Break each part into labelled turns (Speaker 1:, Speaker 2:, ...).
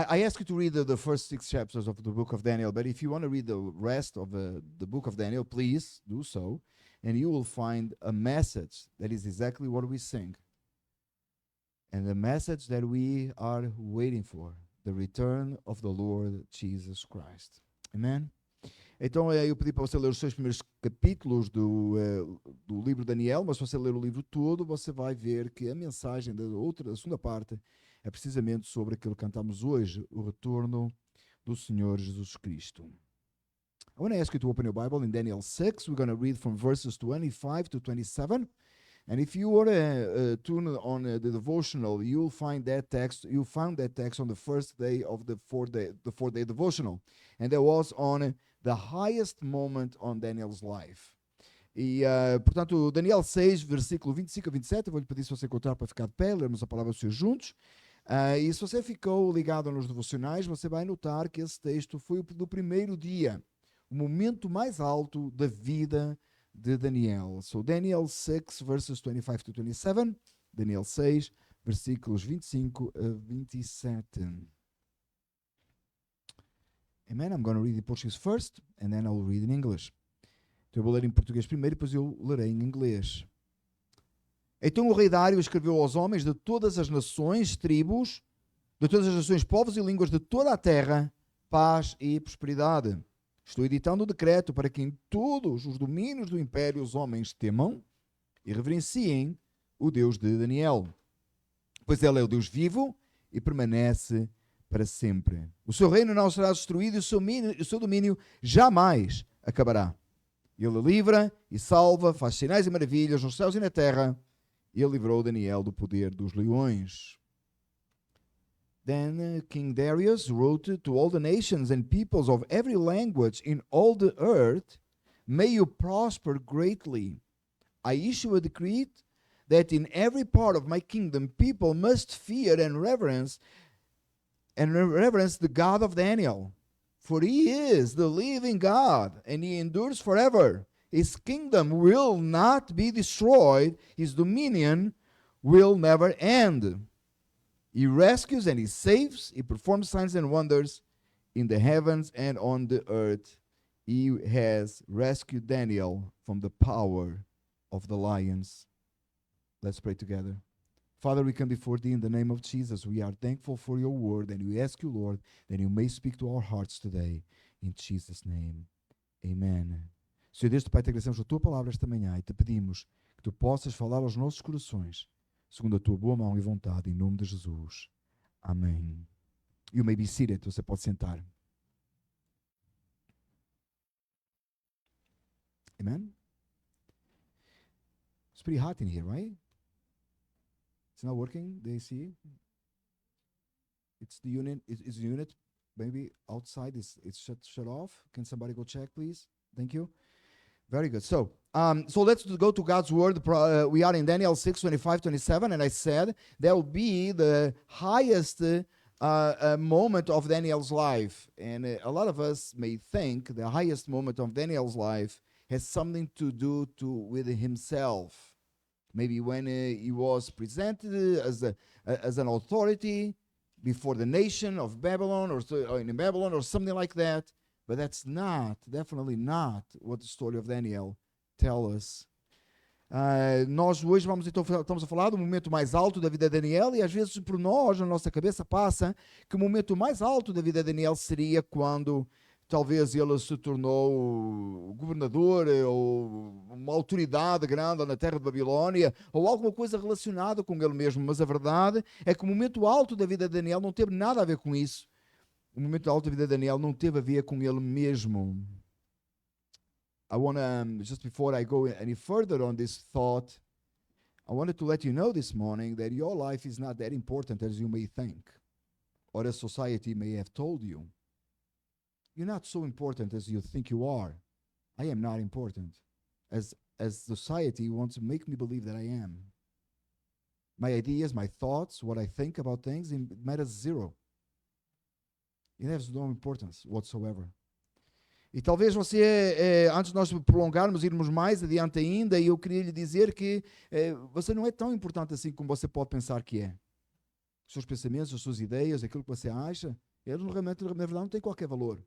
Speaker 1: I ask you to read the first 6 chapters of the book of Daniel, but if you want to read the rest of the book of Daniel, please do so, and you will find a message that is exactly what we sing, and the message that we are waiting for, the return of the Lord Jesus Christ. Amen? Então eu pedi para você ler os 6 primeiros capítulos do livro de Daniel, mas se você ler o livro todo, você vai ver que a mensagem da segunda parte é precisamente sobre aquilo que cantamos hoje, o retorno do Senhor Jesus Cristo. I want to ask you to open your Bible in Daniel 6. We're going to read from verses 25 to 27. And if you were to tune on the devotional, you'll find that text. You found that text on the first day of the four-day devotional, and that was on the highest moment on Daniel's life. E, portanto, Daniel 6, versículo 25 a 27, eu vou lhe pedir se você encontrar para ficar de pé, lermos a palavra dos seus juntos. E se você ficou ligado nos devocionais, você vai notar que esse texto foi do primeiro dia, o momento mais alto da vida de Daniel. So, Daniel 6, verses 25 to 27, Daniel 6, versículos 25 a 27. Amen. I'm going to read in Portuguese first, and then I will read in English. Então eu vou ler em português primeiro e depois eu lerei em inglês. Então o rei Dário escreveu aos homens de todas as nações, tribos, de todas as nações, povos e línguas de toda a terra, paz e prosperidade. Estou editando o decreto para que em todos os domínios do império os homens temam e reverenciem o Deus de Daniel, pois ele é o Deus vivo e permanece para sempre. O seu reino não será destruído e o seu domínio jamais acabará. Ele livra e salva, faz sinais e maravilhas nos céus e na terra. Ele livrou Daniel do poder dos leões. Then King Darius wrote to all the nations and peoples of every language in all the earth, may you prosper greatly. I issue a decree that in every part of my kingdom people must fear and reverence the God of Daniel. For he is the living God, and he endures forever. His kingdom will not be destroyed. His dominion will never end. He rescues and he saves. He performs signs and wonders in the heavens and on the earth. He has rescued Daniel from the power of the lions. Let's pray together. Father, we come before thee in the name of Jesus. We are thankful for your word, and we ask you, Lord, that you may speak to our hearts today. In Jesus' name, amen. Senhor Deus, Pai, te agradecemos a tua palavra esta manhã e te pedimos que tu possas falar aos nossos corações, segundo a tua boa mão e vontade, em nome de Jesus. Amém. You may be seated. Você pode sentar. Amen. It's pretty hot in here, right? It's not working, the AC. It's the unit. Is the unit maybe outside? It's shut off. Can somebody go check, please? Thank you. Very good. So let's go to God's word. We are in Daniel 6, 25, 27, and I said that will be the highest moment of Daniel's life. And a lot of us may think the highest moment of Daniel's life has something to do with himself. Maybe when he was presented as an authority before the nation of Babylon or in Babylon or something like that. But that's definitely not what the story of Daniel tells us. Nós hoje estamos a falar do momento mais alto da vida de Daniel, e às vezes por nós, na nossa cabeça passa que o momento mais alto da vida de Daniel seria quando talvez ele se tornou governador ou uma autoridade grande na terra de Babilônia, ou alguma coisa relacionada com ele mesmo. Mas a verdade é que o momento alto da vida de Daniel não teve nada a ver com isso. O momento alto da vida de Daniel não teve a ver com ele mesmo. I want to, just before I go any further on this thought, I wanted to let you know this morning that your life is not that important as you may think, or as society may have told you. You're not so important as you think you are. I am not important, as society wants to make me believe that I am. My ideas, my thoughts, what I think about things, it matters zero. It has no importance whatsoever. E talvez você, antes de nós prolongarmos, irmos mais adiante ainda, eu queria lhe dizer que você não é tão importante assim como você pode pensar que é. Os seus pensamentos, as suas ideias, aquilo que você acha, Eles realmente, na verdade, não têm qualquer valor.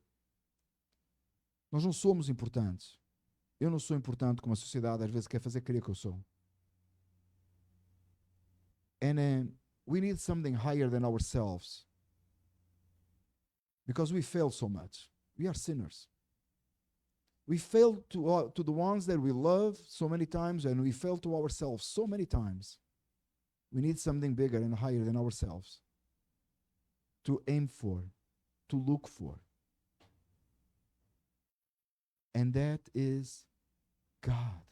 Speaker 1: Nós não somos importantes. Eu não sou importante como a sociedade às vezes quer fazer crer que eu sou. And we need something higher than ourselves. Because we fail so much. We are sinners. We fail to the ones that we love so many times, and we fail to ourselves so many times. We need something bigger and higher than ourselves to aim for, to look for. And that is God.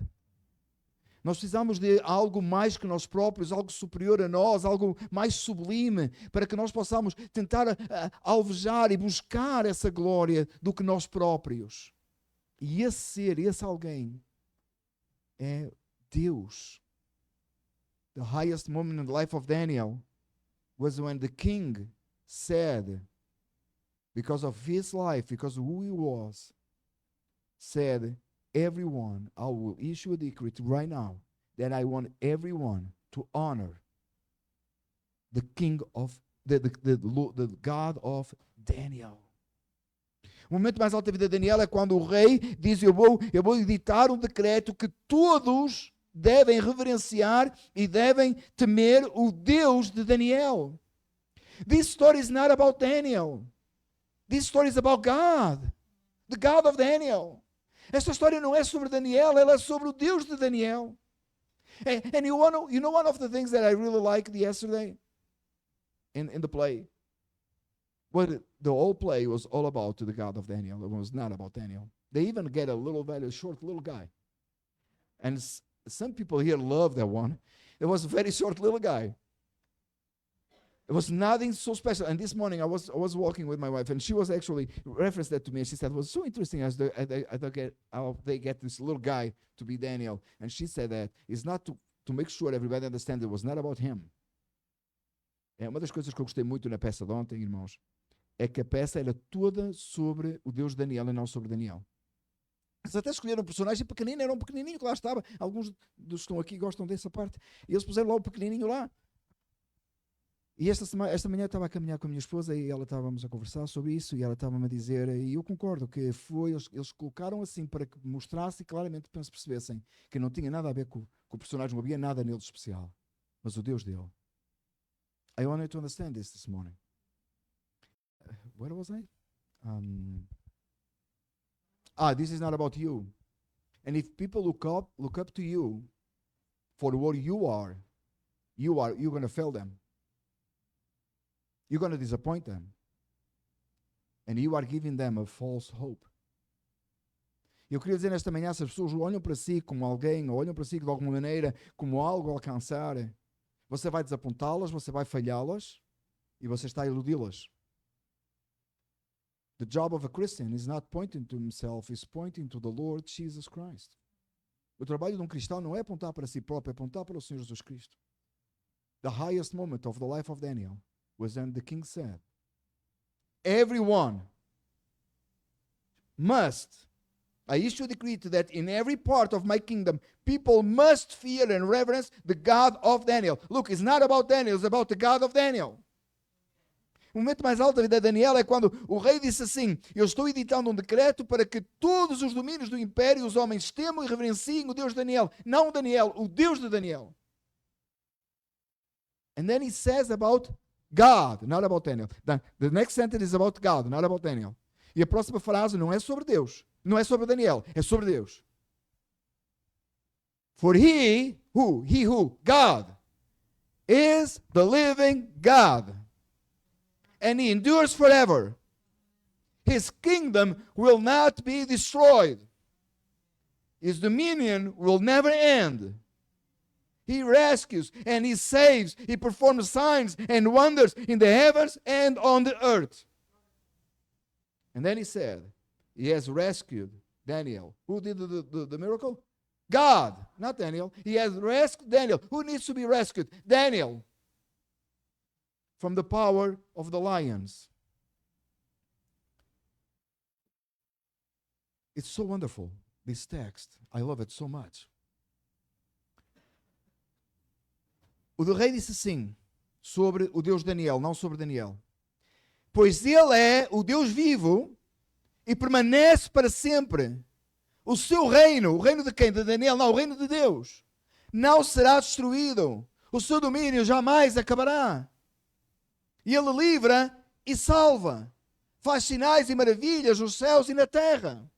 Speaker 1: Nós precisamos de algo mais que nós próprios, algo superior a nós, algo mais sublime, para que nós possamos tentar alvejar e buscar essa glória do que nós próprios. E esse ser, esse alguém, é Deus. The highest moment in the life of Daniel was when the king said, because of his life, because of who he was, said, everyone, I will issue a decree right now that I want everyone to honor the king of the God of Daniel. O momento mais alto da vida de Daniel é quando o rei diz: eu vou editar um decreto que todos devem reverenciar e devem temer o Deus de Daniel. This story is not about Daniel. This story is about God, the God of Daniel. Esta história não é sobre Daniel, ela é sobre o Deus de Daniel. And you know one of the things that I really liked yesterday in the play? What the whole play was all about to the God of Daniel. It was not about Daniel. They even get a very short little guy. And some people here love that one. It was a very short little guy. It was nothing so special. And this morning I was walking with my wife, and she was actually referenced that to me. And she said it was so interesting as how they get this little guy to be Daniel. And she said that it's not to make sure everybody understands it was not about him. É uma das coisas que eu gostei muito na peça de ontem, irmãos, é que a peça era toda sobre o Deus de Daniel e não sobre Daniel. Eles até escolheram um personagem pequenino, era um pequenininho que lá estava. Alguns dos que estão aqui gostam dessa parte. E eles puseram lá o pequenininho lá. E esta manhã eu estava a caminhar com a minha esposa e estávamos a conversar sobre isso, e ela estava-me a dizer, e eu concordo, que eles colocaram assim para que mostrasse claramente para se percebessem que não tinha nada a ver com o personagem, não havia nada nele de especial, mas o Deus dele. I wanted to understand this morning. Where was I? This is not about you. And if people look up to you for what you're going to fail them. You're going to disappoint them. And you are giving them a false hope. Eu queria dizer nesta manhã, se as pessoas olham para si como alguém, ou olham para si de alguma maneira como algo a alcançar, você vai desapontá-las, você vai falhá-las, e você está a iludi-las. The job of a Christian is not pointing to himself, is pointing to the Lord Jesus Christ. O trabalho de um cristão não é apontar para si próprio, é apontar para o Senhor Jesus Cristo. The highest moment of the life of Daniel was when the king said, everyone must, I issue a decree that in every part of my kingdom, people must fear and reverence the God of Daniel. Look, it's not about Daniel, it's about the God of Daniel. O momento mais alto da vida de Daniel é quando o rei disse assim, eu estou editando um decreto para que todos os domínios do império, os homens temam e reverenciem o Deus de Daniel. Não Daniel, o Deus de Daniel. And then he says about God, not about Daniel. The next sentence is about God, not about Daniel. E a próxima frase não é sobre Deus, não é sobre Daniel, é sobre Deus. For he who, God, is the living God. And he endures forever. His kingdom will not be destroyed. His dominion will never end. He rescues and he saves. He performs signs and wonders in the heavens and on the earth. And then he said, he has rescued Daniel. Who did the miracle? God, not Daniel. He has rescued Daniel. Who needs to be rescued? Daniel. From the power of the lions. It's so wonderful, this text. I love it so much. O rei disse assim, sobre o Deus Daniel, não sobre Daniel. Pois Ele é o Deus vivo e permanece para sempre. O seu reino, o reino de quem? De Daniel? Não, o reino de Deus. Não será destruído. O seu domínio jamais acabará. E Ele livra e salva. Faz sinais e maravilhas nos céus e na terra.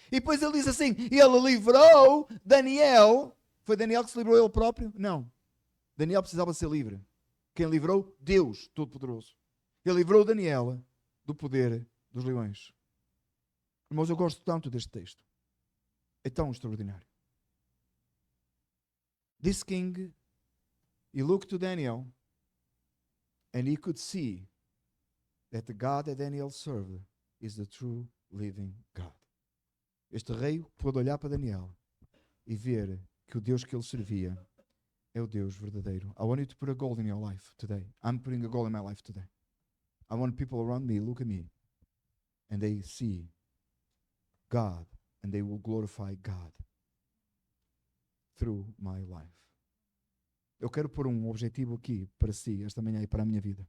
Speaker 1: E depois ele diz assim, ele livrou Daniel. Foi Daniel que se livrou ele próprio? Não. Daniel precisava ser livre. Quem livrou? Deus Todo-Poderoso. Ele livrou Daniel do poder dos leões. Irmãos, eu gosto tanto deste texto. É tão extraordinário. This king, he looked to Daniel and he could see that the God that Daniel served is the true living God. Este rei pôde olhar para Daniel e ver que o Deus que ele servia é o Deus verdadeiro. I want you to put a goal in your life today. I'm putting a goal in my life today. I want people around me look at me and they see God and they will glorify God through my life. Eu quero pôr um objetivo aqui para si, esta manhã e para a minha vida.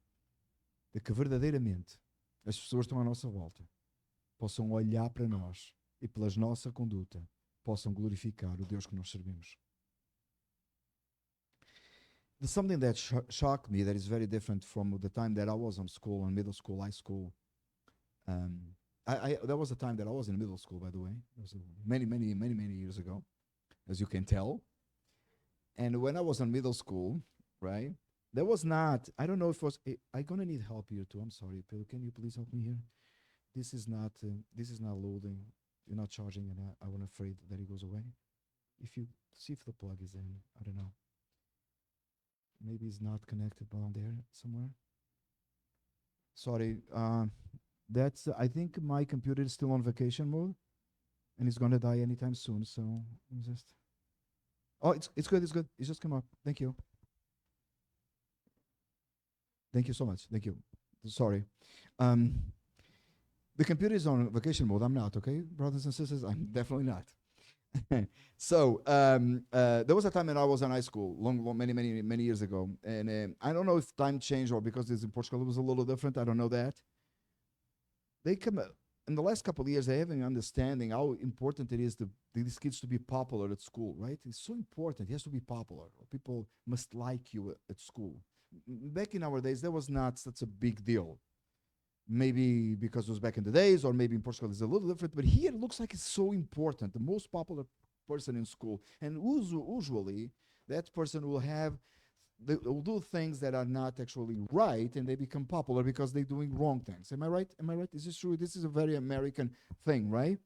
Speaker 1: De que verdadeiramente as pessoas que estão à nossa volta possam olhar para nós e pela nossa conduta possam glorificar o Deus que nós servimos. There's something that shocked me that is very different from the time that I was on school, on middle school, high school. That was the time that I was in middle school, by the way. It was many years ago, as you can tell. And when I was in middle school, right, there was not, I don't know if it was, I'm going to need help here too. I'm sorry, Pedro, can you please help me here? This is not loading. You're not charging, and I'm afraid that it goes away. If you see if the plug is in, I don't know. Maybe it's not connected down there somewhere. Sorry, that's. I think my computer is still on vacation mode, and it's gonna die anytime soon. So I'm just. Oh, it's good. It's good. It's just come up. Thank you. Thank you so much. Thank you. Sorry. The computer is on vacation mode. I'm not, okay, brothers and sisters? I'm definitely not. So there was a time when I was in high school, many years ago, and I don't know if time changed or because it's in Portugal it was a little different. I don't know that. They come in the last couple of years. They have an understanding how important it is to these kids to be popular at school, right? It's so important. It has to be popular. People must like you at school. Back in our days, that was not such a big deal. Maybe because it was back in the days, or maybe in Portugal it's a little different, but here it looks like it's so important. The most popular person in school, and usually that person will will do things that are not actually right, and they become popular because they're doing wrong things. Am I right? Am I right? Is this true? This is a very American thing, right?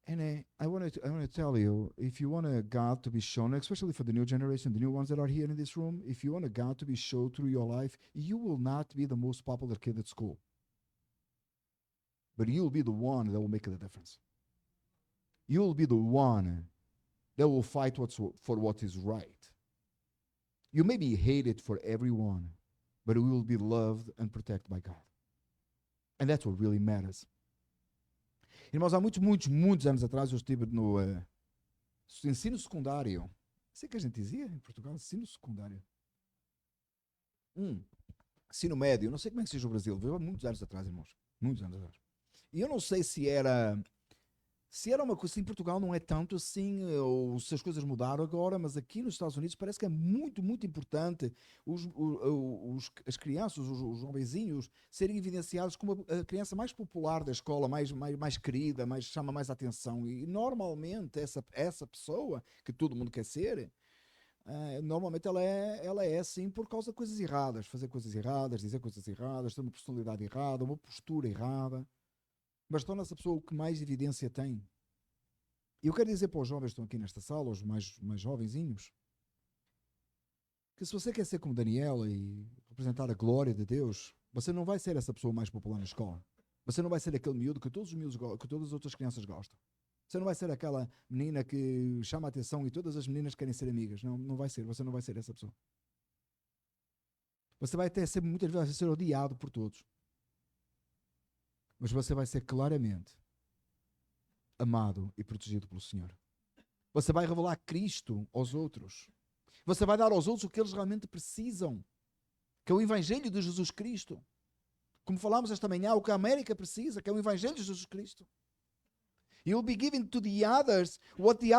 Speaker 1: And I want to tell you, if you want God to be shown, especially for the new generation, the new ones that are here in this room, if you want God to be shown through your life, you will not be the most popular kid at school. But you'll be the one that will make the difference. You'll be the one that will fight for what is right. You may be hated for everyone, but you will be loved and protected by God. And that's what really matters. Irmãos, há muitos anos atrás eu estive no ensino secundário. Sei que a gente dizia em Portugal, ensino secundário. Ensino médio, não sei como é que seja o Brasil, veio há muitos anos atrás, irmãos. Muitos anos atrás. E eu não sei se era uma coisa, em Portugal não é tanto assim, ou se as coisas mudaram agora, mas aqui nos Estados Unidos parece que é muito importante as crianças, os jovenzinhos, serem evidenciados como a criança mais popular da escola, mais querida, chama mais atenção. E normalmente essa pessoa, que todo mundo quer ser, normalmente ela é assim por causa de coisas erradas, fazer coisas erradas, dizer coisas erradas, ter uma personalidade errada, uma postura errada. Mas torna-se a pessoa o que mais evidência tem. E eu quero dizer para os jovens que estão aqui nesta sala, os mais jovenzinhos, que se você quer ser como Daniel e representar a glória de Deus, você não vai ser essa pessoa mais popular na escola. Você não vai ser aquele miúdo que todos os miúdos que todas as outras crianças gostam. Você não vai ser aquela menina que chama a atenção e todas as meninas querem ser amigas. Não vai ser. Você não vai ser essa pessoa. Você vai até ser, muitas vezes, vai ser odiado por todos. Mas você vai ser claramente amado e protegido pelo Senhor. Você vai revelar Cristo aos outros. Você vai dar aos outros o que eles realmente precisam. que é o Evangelho de Jesus Cristo. Como falamos esta manhã, o que a América precisa, que é o Evangelho de Jesus Cristo. You'll be giving to the others what the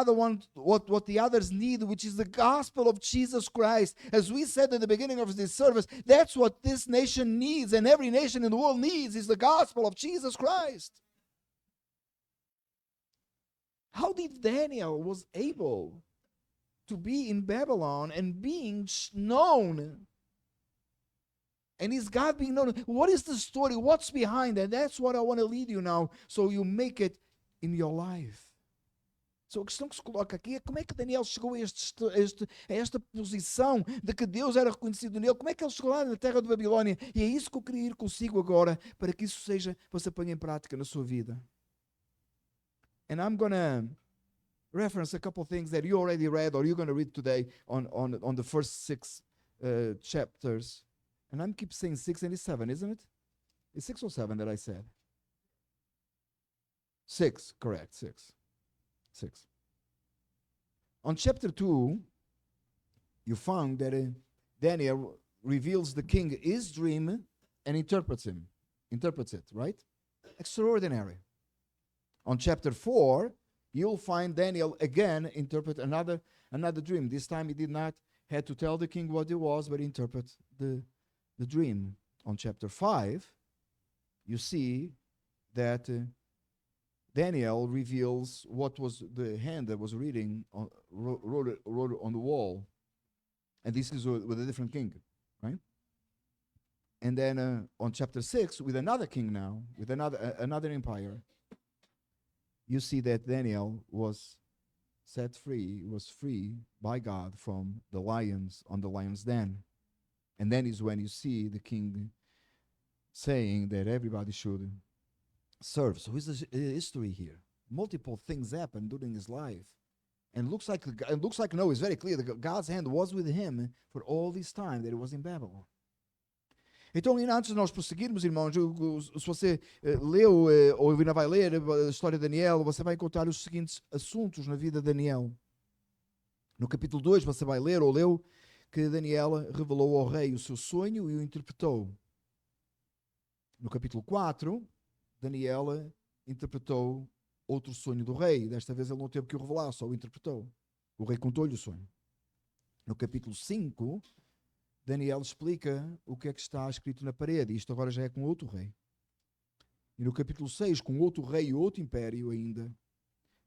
Speaker 1: others need, which is the gospel of Jesus Christ. As we said at the beginning of this service, that's what this nation needs, and every nation in the world needs, is the gospel of Jesus Christ. How did Daniel was able to be in Babylon and being known? And is God being known? What is the story? What's behind that? That's what I want to lead you now, so you make it in your life. So a questão que se coloca aqui é como é que Daniel chegou a esta posição de que Deus era reconhecido nele. Como é que ele chegou lá na terra de Babilônia? E é isso que eu queria ir consigo agora, para que isso seja, você ponha em prática na sua vida. And I'm going to reference a couple of things that you already read or you're going to read today on the first 6 chapters. And I keep saying 6 and it's 7, isn't it? It's 6 or 7 that I said. 6, correct, 6. On chapter 2, you found that Daniel reveals the king his dream and interprets it, right? Extraordinary. On chapter 4, you'll find Daniel again interpret another dream. This time he did not have to tell the king what it was, but interpret the dream. On chapter 5, you see that Daniel reveals what was the hand that was reading, wrote on the wall. And this is with a different king, right? And then on chapter 6, with another king now, with another empire, you see that Daniel was set free, was free by God from the lions on the lion's den. And then is when you see the king saying that everybody should serve. So here's the history here. Multiple things happened during his life. And it looks like no, it's very clear that God's hand was with him for all this time that he was in Babylon. Então, antes de nós prosseguirmos, irmãos, se você leu ou ainda vai ler a história de Daniel, você vai encontrar os seguintes assuntos na vida de Daniel. No capítulo 2, você vai ler ou leu que Daniel revelou ao rei o seu sonho e o interpretou. No capítulo 4, Daniel interpretou outro sonho do rei. Desta vez ele não teve que o revelar, só o interpretou. O rei contou-lhe o sonho. No capítulo 5, Daniel explica o que é que está escrito na parede. Isto agora já é com outro rei. E no capítulo 6, com outro rei e outro império ainda,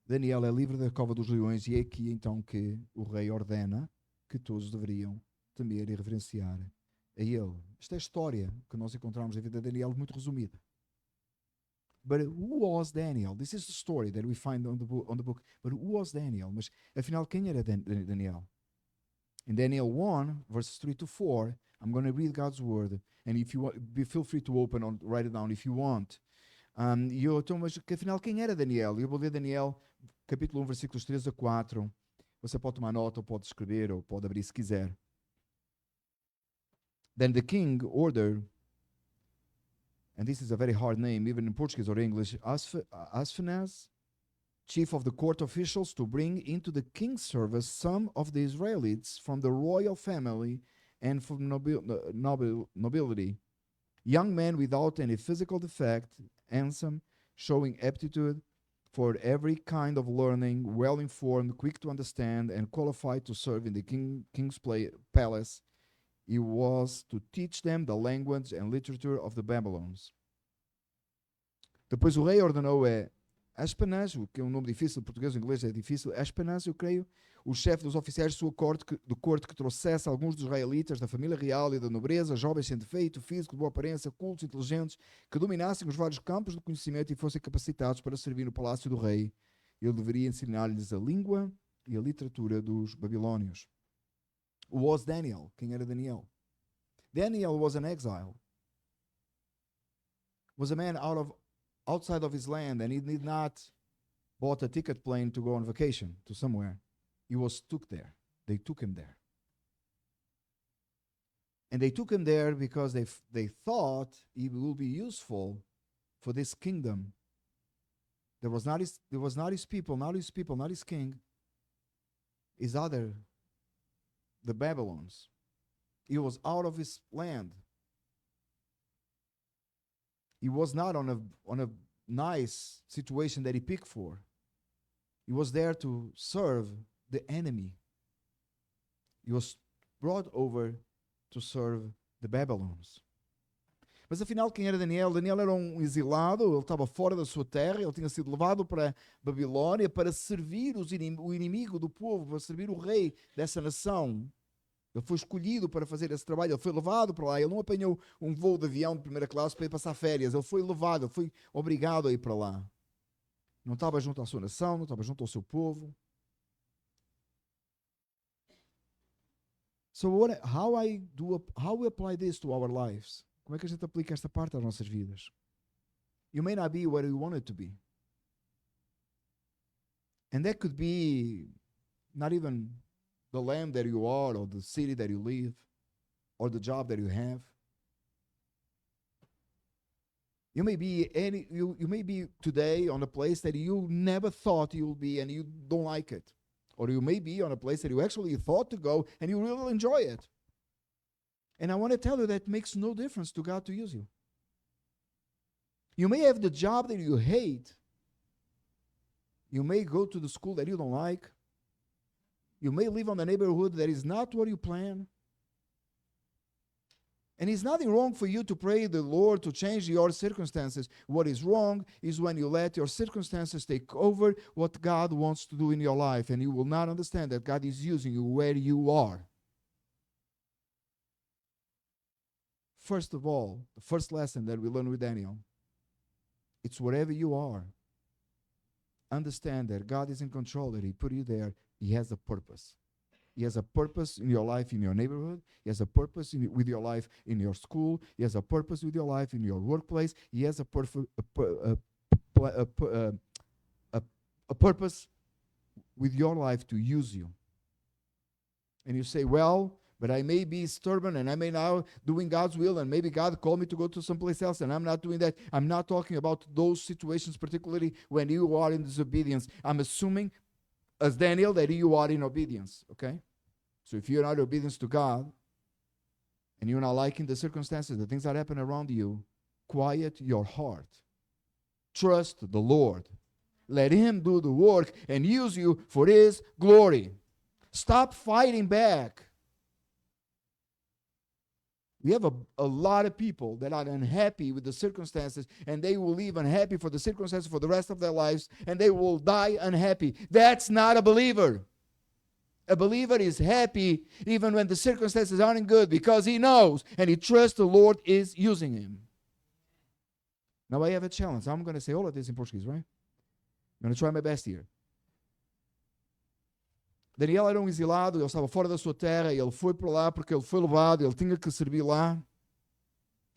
Speaker 1: Daniel é livre da cova dos leões, e é aqui então que o rei ordena que todos deveriam temer e reverenciar a ele. Esta é a história que nós encontramos na vida de Daniel, muito resumida. But who was Daniel? This is the story that we find on the book. But who was Daniel? Mas afinal, quem era Daniel? In Daniel 1, verses 3 to 4, I'm going to read God's word. And if you want, feel free to open or write it down if you want. Então, mas afinal, quem era Daniel? Eu vou ler Daniel, capítulo 1, versículos 3 a 4. Você pode tomar nota, ou pode escrever, ou pode abrir se quiser. Then the king ordered, and this is a very hard name, even in Portuguese or English, Ashpenaz, chief of the court officials, to bring into the king's service some of the Israelites from the royal family and from nobility, young men without any physical defect, handsome, showing aptitude for every kind of learning, well-informed, quick to understand, and qualified to serve in the king's palace. He was to teach them the language and literature of the Babylons. Depois o rei ordenou Ashpenaz, que é um nome difícil, português e inglês é difícil, Ashpenaz, eu creio, o chefe dos oficiais de sua corte que trouxesse alguns dos israelitas da família real e da nobreza, jovens sem defeito, físico, de boa aparência, cultos, inteligentes, que dominassem os vários campos do conhecimento e fossem capacitados para servir no palácio do rei. Ele deveria ensinar-lhes a língua e a literatura dos babilônios. Who was Daniel? Quem era Daniel? Daniel was an exile. Was a man outside of his land, and he did not bought a ticket plane to go on vacation to somewhere. He was took there. They took him there. And they took him there because they thought he will be useful for this kingdom. There was not his people, not his king. His other, the Babylons. He was out of his land. He was not on a nice situation that he picked for. He was there to serve the enemy. He was brought over to serve the Babylons. Mas afinal, quem era Daniel? Daniel era um exilado, ele estava fora da sua terra, ele tinha sido levado para Babilônia para servir o inimigo do povo, para servir o rei dessa nação. Ele foi escolhido para fazer esse trabalho, ele foi levado para lá, ele não apanhou um voo de avião de primeira classe para ir passar férias, ele foi levado, ele foi obrigado a ir para lá. Não estava junto à sua nação, não estava junto ao seu povo. So how we apply this to our lives? Como é que a gente aplica esta parte às nossas vidas? You may not be where you want it to be. And that could be not even the land that you are, or the city that you live, or the job that you have. You may be today on a place that you never thought you would be and you don't like it. Or you may be on a place that you actually thought to go and you really enjoy it. And I want to tell you that makes no difference to God to use you. You may have the job that you hate. You may go to the school that you don't like. You may live on the neighborhood that is not what you plan. And it's nothing wrong for you to pray the Lord to change your circumstances. What is wrong is when you let your circumstances take over what God wants to do in your life, and you will not understand that God is using you where you are. First of all, the first lesson that we learn with Daniel, it's wherever you are. Understand that God is in control, that He put you there. He has a purpose. He has a purpose in your life in your neighborhood. He has a purpose with your life in your school. He has a purpose with your life in your workplace. He has a purpose with your life to use you. And you say, well, but I may be stubborn and I may now doing God's will, and maybe God called me to go to someplace else and I'm not doing that. I'm not talking about those situations, particularly when you are in disobedience. I'm assuming, as Daniel, that you are in obedience, okay? So if you're not in obedience to God and you're not liking the circumstances, the things that happen around you, quiet your heart. Trust the Lord. Let Him do the work and use you for His glory. Stop fighting back. We have a lot of people that are unhappy with the circumstances, and they will live unhappy for the circumstances for the rest of their lives, and they will die unhappy. That's not a believer. A believer is happy even when the circumstances aren't good, because he knows and he trusts the Lord is using him. Now I have a challenge. I'm going to say all of this in Portuguese, right? I'm going to try my best here. Daniel era um exilado, ele estava fora da sua terra, ele foi para lá porque ele foi levado, ele tinha que servir lá.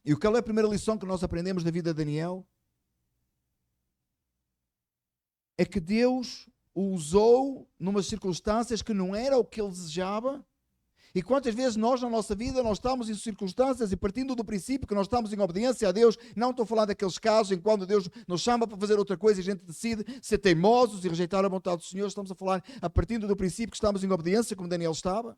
Speaker 1: E qual é a primeira lição que nós aprendemos da vida de Daniel? É que Deus o usou numas circunstâncias que não era o que ele desejava. E quantas vezes nós na nossa vida nós estamos em circunstâncias e partindo do princípio que nós estamos em obediência a Deus, não estou falando daqueles casos em quando Deus nos chama para fazer outra coisa e a gente decide ser teimosos e rejeitar a vontade do Senhor. Estamos a falar a partir do princípio que estamos em obediência, como Daniel estava.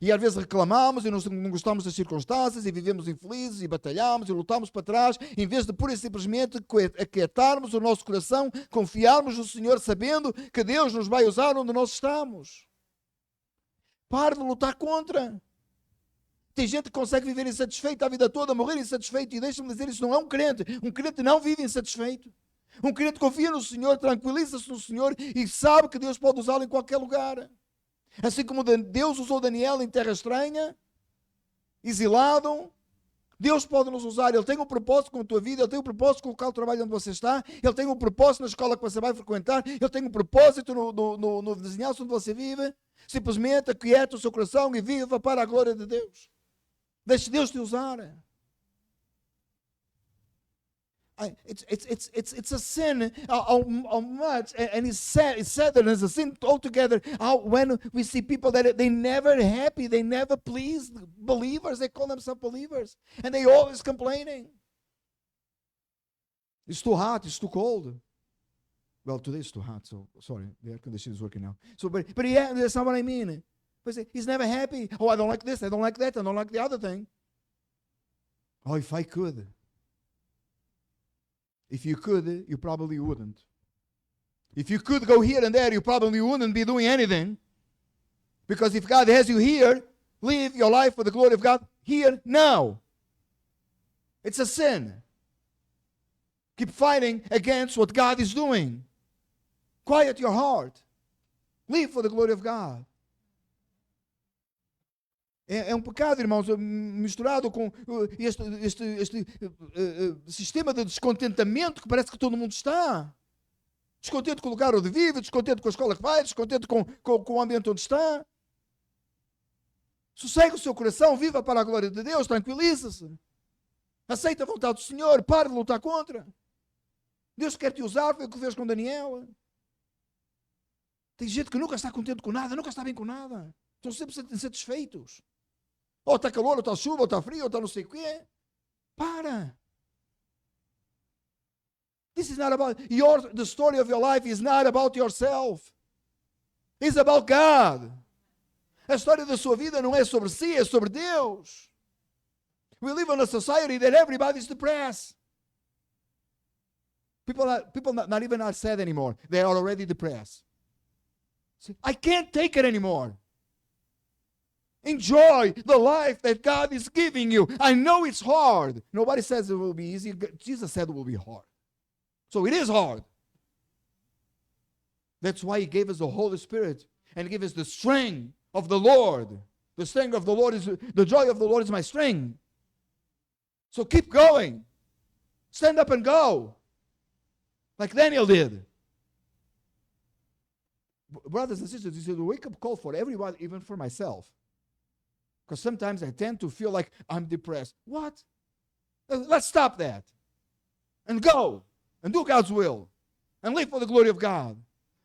Speaker 1: E às vezes reclamamos e não gostamos das circunstâncias e vivemos infelizes e batalhamos e lutamos para trás, em vez de pura e simplesmente aquietarmos o nosso coração, confiarmos no Senhor, sabendo que Deus nos vai usar onde nós estamos. Pare de lutar contra. Tem gente que consegue viver insatisfeito a vida toda, morrer insatisfeito, e deixa-me dizer, isso não é um crente. Um crente não vive insatisfeito. Um crente confia no Senhor, tranquiliza-se no Senhor e sabe que Deus pode usá-lo em qualquer lugar. Assim como Deus usou Daniel em terra estranha, exilado, Deus pode nos usar. Ele tem um propósito com a tua vida, Ele tem um propósito com o local de trabalho onde você está, Ele tem um propósito na escola que você vai frequentar, Ele tem um propósito no vizinhança onde você vive. Simplesmente aquieta o seu coração e viva para a glória de Deus. Deixe Deus te usar. It's a sin how much, and it's sad that it's a sin altogether. When we see people that they never happy, they never please believers, they call themselves believers, and they always complaining. It's too hot, it's too cold. Well, today it's too hot, so sorry, the air conditioner is working now. So, but yeah, that's not what I mean. Pois é, he's never happy. Oh, I don't like this, I don't like that, I don't like the other thing. Oh, if I could. If you could, you probably wouldn't. If you could go here and there, you probably wouldn't be doing anything. Because if God has you here, live your life for the glory of God here, now. It's a sin. Keep fighting against what God is doing. Quiet your heart. Live for the glory of God. É um pecado, irmãos, misturado com este sistema de descontentamento que parece que todo mundo está. Descontente com o lugar onde vive, descontente com a escola que vai, descontente com o ambiente onde está. Sossegue o seu coração, viva para a glória de Deus, tranquilize-se. Aceita a vontade do Senhor, pare de lutar contra. Deus quer te usar, foi o que fez com Daniel. Tem gente que nunca está contente com nada, nunca está bem com nada. Estão sempre insatisfeitos. Ou está calor, ou está chuva, ou está frio, ou está não sei o quê. Para. This is not about the story of your life is not about yourself. It's about God. A história da sua vida não é sobre si, é sobre Deus. We live in a society that everybody's depressed. People not even are sad anymore. They are already depressed. See, I can't take it anymore. Enjoy the life that God is giving you. I know it's hard. Nobody says it will be easy. Jesus said it will be hard. So it is hard. That's why He gave us the Holy Spirit and gave us the strength of the Lord. The strength of the Lord is, the joy of the Lord is my strength. So keep going. Stand up and go. Like Daniel did. Brothers and sisters, this is a wake-up call for everyone, even for myself. Because sometimes I tend to feel like I'm depressed. What? Let's stop that. And go. And do God's will. And live for the glory of God.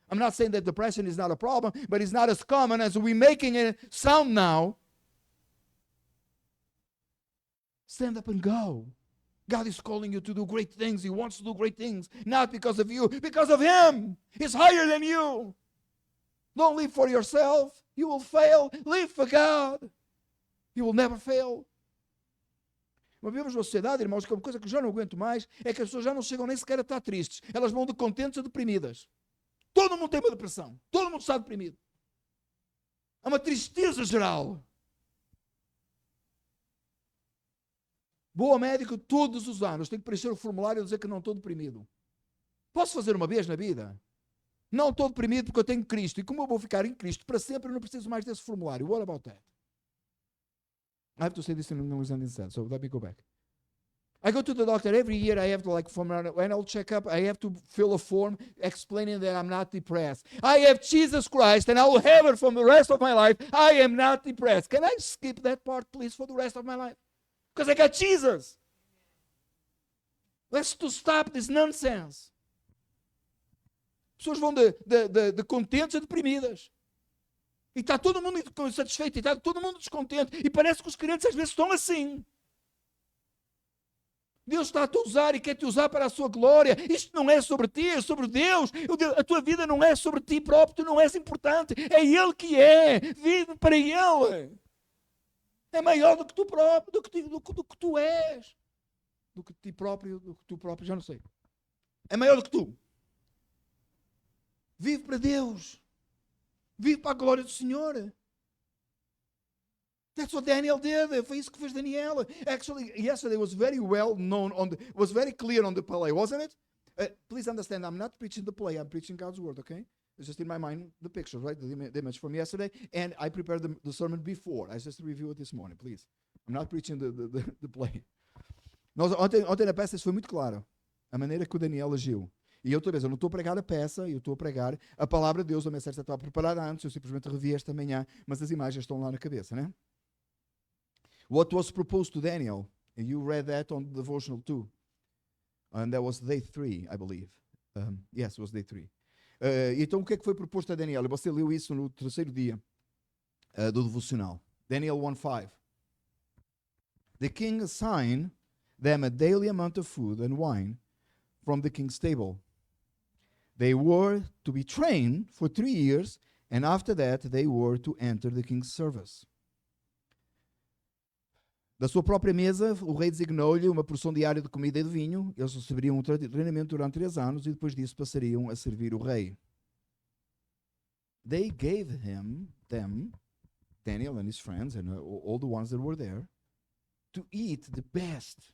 Speaker 1: I'm not saying that depression is not a problem, but it's not as common as we're making it sound now. Stand up and go. God is calling you to do great things. He wants to do great things. Not because of you, because of Him. He's higher than you. Don't live for yourself. You will fail. Live for God. You will never fail. Mas vivemos uma sociedade, irmãos, que é uma coisa que eu já não aguento mais, é que as pessoas já não chegam nem sequer a estar tristes. Elas vão de contentes a deprimidas. Todo mundo tem uma depressão. Todo mundo está deprimido. Há uma tristeza geral. Vou ao médico todos os anos. Tenho que preencher o formulário e dizer que não estou deprimido. Posso fazer uma vez na vida? Não estou deprimido porque eu tenho Cristo. E como eu vou ficar em Cristo para sempre, eu não preciso mais desse formulário. What about that? I have to say this in English and instead, so let me go back. I go to the doctor every year. I have to, like, for my annual checkup, I have to fill a form explaining that I'm not depressed. I have Jesus Christ, and I will have it for the rest of my life. I am not depressed. Can I skip that part, please, for the rest of my life? Because I got Jesus. Let's to stop this nonsense. Pessoas vão de contentes a deprimidas. E está todo mundo insatisfeito, e está todo mundo descontente. E parece que os crentes às vezes estão assim. Deus está a te usar e quer te usar para a sua glória. Isto não é sobre ti, é sobre Deus. A tua vida não é sobre ti próprio, tu não és importante. É Ele que é. Vive para Ele. É maior do que tu próprio, do que tu és. Do que ti próprio, do que tu próprio, já não sei. É maior do que tu. Vive para Deus. Vive para a glória do Senhor. That's what Daniel did. Foi isso que fez Daniel. Actually, yesterday was very well known, was very clear on the play, wasn't it? Please understand, I'm not preaching the play, I'm preaching God's word, okay? It's just in my mind, the pictures, right? The image from yesterday. And I prepared the sermon before. I just reviewed it this morning, please. I'm not preaching the play. Ontem na peça isso foi muito claro. A maneira que o Daniel agiu. E eu não estou a pregar a peça, eu estou a pregar a palavra de Deus, a mensagem estava preparada antes, eu simplesmente revi esta manhã, mas as imagens estão lá na cabeça, né? What was proposed to Daniel, and you read that on the devotional too, and that was day 3, I believe. Yes, it was day 3. Então o que é que foi proposto a Daniel? Você leu isso no terceiro dia do devocional. Daniel 1:5. The king assigned them a daily amount of food and wine from the king's table. They were to be trained for 3 years And after that, they were to enter the king's service. Da sua própria mesa, o rei designou-lhe uma porção diária de comida e de vinho. Eles receberiam um treinamento durante 3 anos e depois disso passariam a servir o rei. They gave them, Daniel and his friends and all the ones that were there, to eat the best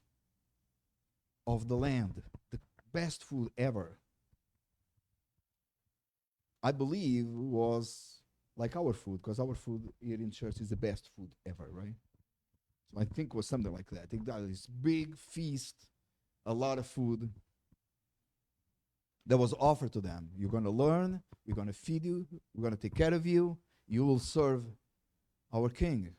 Speaker 1: of the land, the best food ever. I believe was like our food, because our food here in church is the best food ever, right? So I think it was something like that. I think that is big feast, a lot of food that was offered to them. You're going to learn, we're going to feed you, we're going to take care of you, you will serve our king.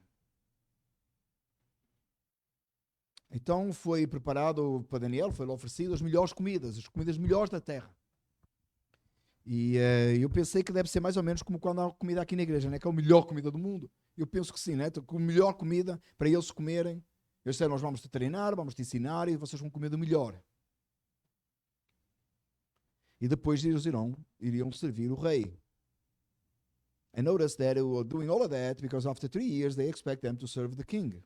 Speaker 1: Então foi preparado para Daniel, foi-lhe oferecido as melhores comidas, as comidas melhores da terra. E eu pensei que deve ser mais ou menos como quando há comida aqui na igreja, né? Que é a melhor comida do mundo. Eu penso que sim, né? Com a melhor comida para eles comerem. Eu sei, nós vamos te treinar, vamos te ensinar e vocês vão comer do melhor. E depois eles iriam servir o rei. And notice that they were doing all of that because after 3 years they expect them to serve the king.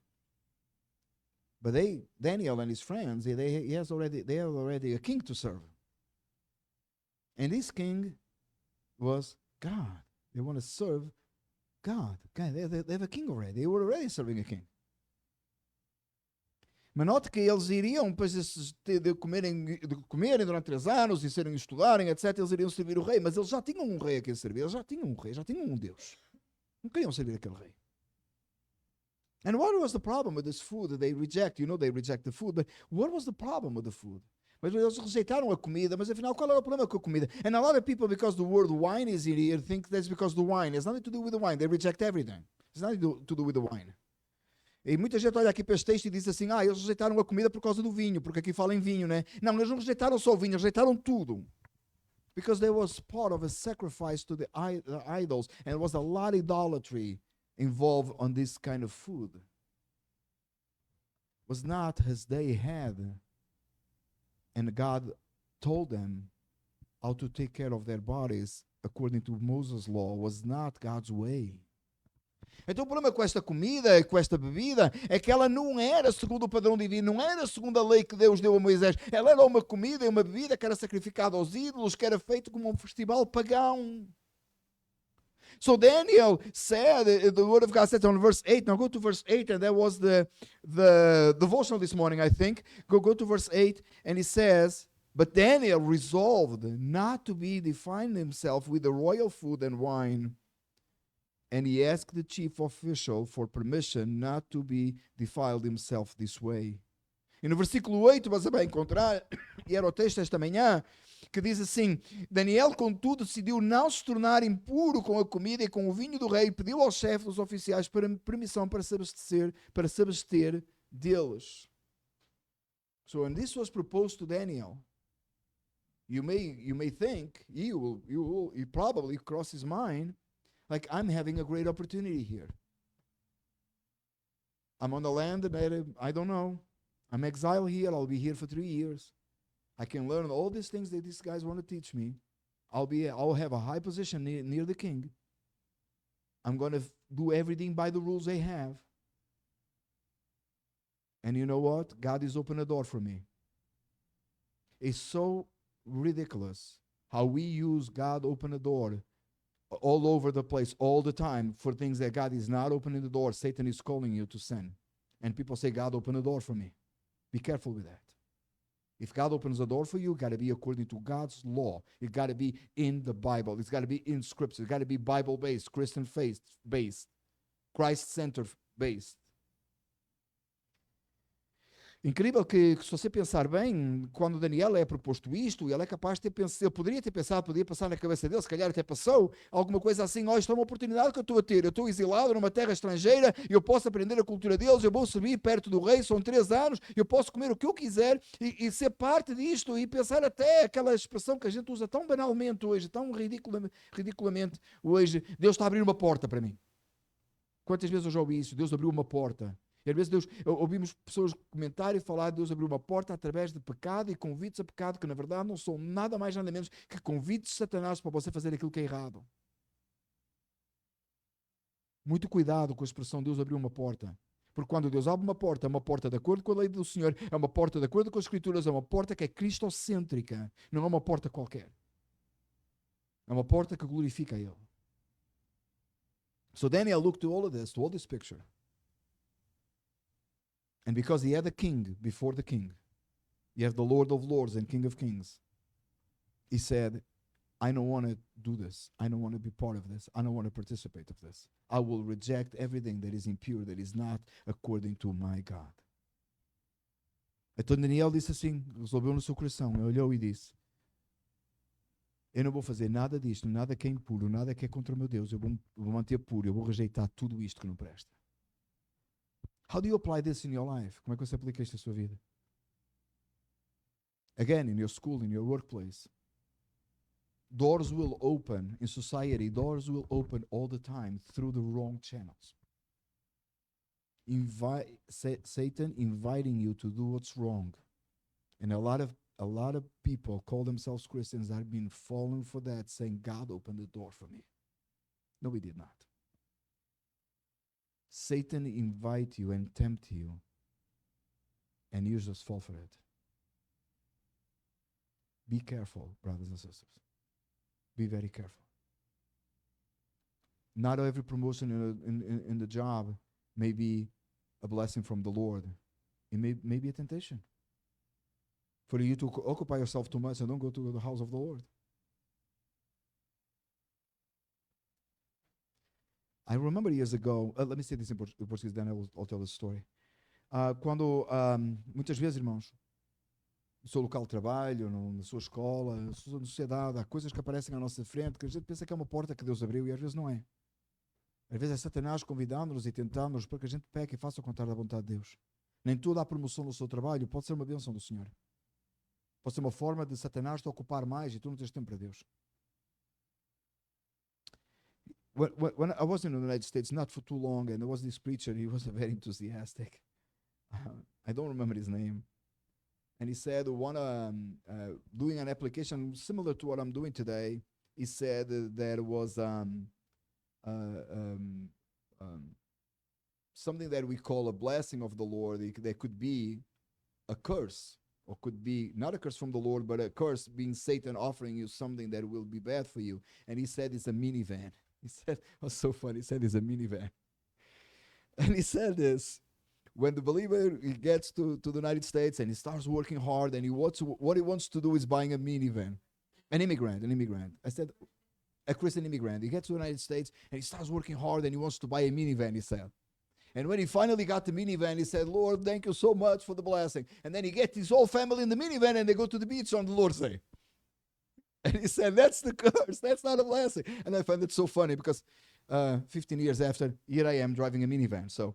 Speaker 1: But Daniel and his friends, they have already a king to serve. And this king was God. They want to serve God. They have a king already. They were already serving a king. Mas note que eles iriam, depois de comerem durante 3 anos e estudarem, etc., eles iriam servir o rei. Mas eles já tinham um rei a quem servir. Eles já tinham um rei, já tinham um Deus. Não queriam servir aquele rei. And what was the problem with this food that they reject? You know they reject the food, but what was the problem with the food? Mas eles rejeitaram a comida, mas afinal qual era o problema com a comida? And a lot of people, because the word wine is in here, think that's because the wine. It has nothing to do with the wine. They reject everything. It's nothing to do with the wine. E muita gente olha aqui para este texto e diz assim, eles rejeitaram a comida por causa do vinho, porque aqui fala em vinho, né? Não, eles não rejeitaram só o vinho, rejeitaram tudo. Because there was part of a sacrifice to the idols, and there was a lot of idolatry involved on this kind of food. It was not as they had, and God told them how to take care of their bodies according to Moses' law. Was not God's way. Então o problema com esta comida, com esta bebida, é que ela não era segundo o padrão divino, não era segundo a lei que Deus deu a Moisés. Ela era uma comida e uma bebida que era sacrificada aos ídolos, que era feito como um festival pagão. So Daniel said, the word of God said on verse 8, now go to verse 8, and that was the devotional this morning, I think. Go to verse 8, and it says, but Daniel resolved not to be defiled himself with the royal food and wine, and he asked the chief official for permission not to be defiled himself this way. E no versículo 8 você vai encontrar, e era o texto esta manhã, que diz assim, Daniel, contudo, decidiu não se tornar impuro com a comida e com o vinho do rei, e pediu aos chefes dos oficiais permissão para se abster deles. So when this was proposed to Daniel, you may think, you probably cross his mind, like, I'm having a great opportunity here. I'm on the land and I don't know. I'm exiled here. I'll be here for 3 years. I can learn all these things that these guys want to teach me. I'll have a high position near the king. I'm going to do everything by the rules they have. And you know what? God has opened a door for me. It's so ridiculous how we use God open a door all over the place, all the time, for things that God is not opening the door. Satan is calling you to sin. And people say, God, open a door for me. Be careful with that. If God opens a door for you, it's got to be according to God's law. It's got to be in the Bible. It's got to be in Scripture. It's got to be Bible-based, Christian faith-based, Christ-centered-based. Incrível que se você pensar bem, quando Daniel é proposto isto, ele é capaz de ter pensado, ele poderia ter pensado, podia passar na cabeça dele, se calhar até passou, alguma coisa assim, isto é uma oportunidade que eu estou a ter, eu estou exilado numa terra estrangeira, eu posso aprender a cultura deles, eu vou subir perto do rei, são 3 anos, eu posso comer o que eu quiser e ser parte disto e pensar até aquela expressão que a gente usa tão banalmente hoje, tão ridiculamente hoje, Deus está a abrir uma porta para mim. Quantas vezes eu já ouvi isso? Deus abriu uma porta. E às vezes ouvimos pessoas comentar e falar de Deus abriu uma porta através de pecado e convites a pecado que na verdade não são nada mais nada menos que convites de Satanás para você fazer aquilo que é errado. Muito cuidado com a expressão Deus abriu uma porta. Porque quando Deus abre uma porta, é uma porta de acordo com a lei do Senhor, é uma porta de acordo com as Escrituras, é uma porta que é cristocêntrica, não é uma porta qualquer. É uma porta que glorifica a Ele. So Daniel looked to all of this, to all this picture. And because he had a king before the king, he had the Lord of Lords and King of Kings, he said, I don't want to do this. I don't want to be part of this. I don't want to participate of this. I will reject everything that is impure, that is not according to my God. Então Daniel disse assim, resolveu no seu coração, ele olhou e disse, eu não vou fazer nada disto, nada que é impuro, nada que é contra o meu Deus, eu vou manter puro, eu vou rejeitar tudo isto que não presta. How do you apply this in your life? Como é que você aplica isto na sua vida? Again, in your school, in your workplace. Doors will open in society. Doors will open all the time through the wrong channels. Satan inviting you to do what's wrong. And a lot of people call themselves Christians that have been falling for that, saying, God opened the door for me. No, he did not. Satan invite you and tempt you, and you just fall for it. Be careful, brothers and sisters. Be very careful. Not every promotion in the job may be a blessing from the Lord. It may be a temptation for you to occupy yourself too much and don't go to the house of the Lord. I remember years ago, let me say this in Portuguese, then I'll tell the story. Quando, muitas vezes, irmãos, no seu local de trabalho, na sua escola, na sua sociedade, há coisas que aparecem na nossa frente que a gente pensa que é uma porta que Deus abriu e às vezes não é. Às vezes é Satanás convidando-nos e tentando-nos para que a gente peque e faça o contrário da vontade de Deus. Nem toda a promoção no seu trabalho pode ser uma bênção do Senhor. Pode ser uma forma de Satanás te ocupar mais e tu não tens tempo para Deus. When I was in the United States, not for too long, and there was this preacher, he was very enthusiastic. I don't remember his name. And he said, doing an application similar to what I'm doing today, he said that it was something that we call a blessing of the Lord. That could be a curse, or could be not a curse from the Lord, but a curse being Satan offering you something that will be bad for you. And he said it's a minivan. He said, it was so funny, he said it's a minivan. And he said this, when the believer he gets to the United States and he starts working hard and what he wants to do is buying a minivan. An immigrant. I said, a Christian immigrant. He gets to the United States and he starts working hard and he wants to buy a minivan, he said. And when he finally got the minivan, he said, Lord, thank you so much for the blessing. And then he gets his whole family in the minivan and they go to the beach on the Lord's Day. And he said, that's the curse. That's not a blessing. And I find it so funny because 15 years after, here I am driving a minivan. So,